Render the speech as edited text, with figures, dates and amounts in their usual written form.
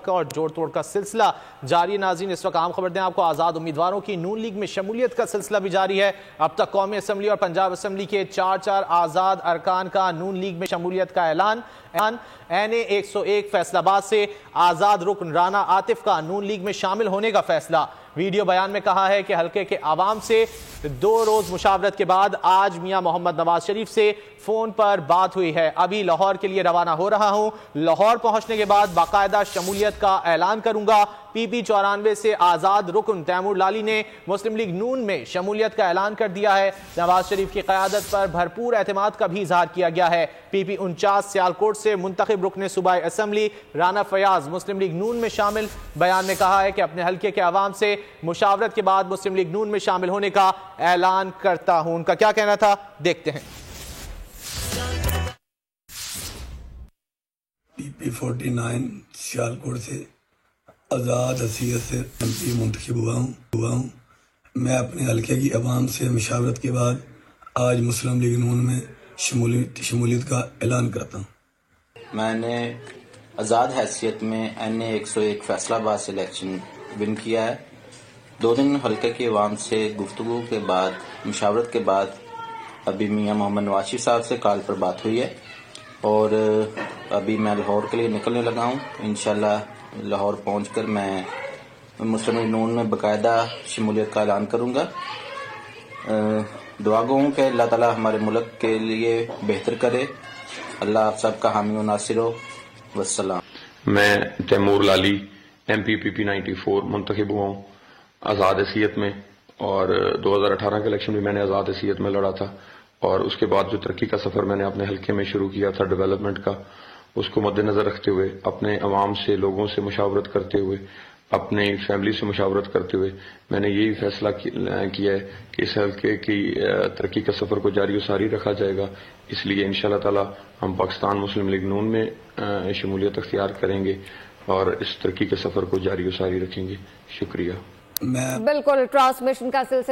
کا اور جوڑ توڑ کا سلسلہ جاری ہے۔ ناظرین اس وقت عام خبر دیں آپ کو، آزاد امیدواروں کی نون لیگ میں شمولیت کا سلسلہ بھی جاری ہے۔ اب تک قومی اسمبلی اور پنجاب اسمبلی کے 4 آزاد ارکان کا نون لیگ میں شمولیت کا اعلان۔ این اے 101 فیصل آباد سے آزاد رکن رانا عاطف کا نون لیگ میں شامل ہونے کا فیصلہ۔ ویڈیو بیان میں کہا ہے کہ حلقے کے عوام سے 2 روز مشاورت کے بعد آج میاں محمد نواز شریف سے فون پر بات ہوئی ہے۔ ابھی لاہور کے لیے روانہ ہو رہا ہوں، لاہور پہنچنے کے بعد باقاعدہ شمولیت کا اعلان کروں گا۔ پی پی 94 سے آزاد رکن تیمور لالی نے مسلم لیگ نون میں شمولیت کا اعلان کر دیا ہے۔ نواز شریف کی قیادت پر بھرپور اعتماد کا بھی اظہار کیا گیا ہے۔ پی پی 49 سیالکوٹ سے منتخب رکن صوبائی اسمبلی رانا فیاض مسلم لیگ نون میں شامل۔ بیان میں کہا ہے کہ اپنے حلقے کے عوام سے مشاورت کے بعد مسلم لیگ نون میں شامل ہونے کا اعلان کرتا ہوں۔ ان کا کیا کہنا تھا دیکھتے ہیں۔ پی پی 49 سیالکوٹ سے آزاد حیثیت سے ایم پی منتخب ہوا ہوں۔ میں اپنے حلقے کی عوام سے مشاورت کے بعد آج مسلم لیگ نون میں شمولیت کا اعلان کرتا ہوں۔ میں نے آزاد حیثیت میں این اے 101 فیصل آباد سے الیکشن ون کیا ہے۔ 2 دن حلقے کی عوام سے گفتگو کے بعد مشاورت کے بعد ابھی میاں محمد نواز شریف صاحب سے کال پر بات ہوئی ہے اور ابھی میں لاہور کے لیے نکلنے لگا ہوں۔ انشاءاللہ لاہور پہنچ کر میں مسلم لیگ نون میں باقاعدہ شمولیت کا اعلان کروں گا۔ دعا گو ہوں کہ اللہ تعالیٰ ہمارے ملک کے لیے بہتر کرے۔ اللہ آپ سب کا حامی و ناصر ہو۔ والسلام۔ میں تیمور لالی ایم پی پی پی 94 منتخب ہوا ہوں آزاد حیثیت میں، اور 2018 کے الیکشن بھی میں نے آزاد حیثیت میں لڑا تھا، اور اس کے بعد جو ترقی کا سفر میں نے اپنے حلقے میں شروع کیا تھا ڈیولپمنٹ کا، اس کو مد نظر رکھتے ہوئے اپنے عوام سے لوگوں سے مشاورت کرتے ہوئے اپنی فیملی سے مشاورت کرتے ہوئے میں نے یہی فیصلہ کیا ہے کہ اس حلقے کی ترقی کا سفر کو جاری و ساری رکھا جائے گا۔ اس لیے انشاءاللہ تعالی ہم پاکستان مسلم لیگ نون میں شمولیت اختیار کریں گے اور اس ترقی کے سفر کو جاری و ساری رکھیں گے۔ شکریہ۔ بالکل ٹرانسمیشن کا سلسلہ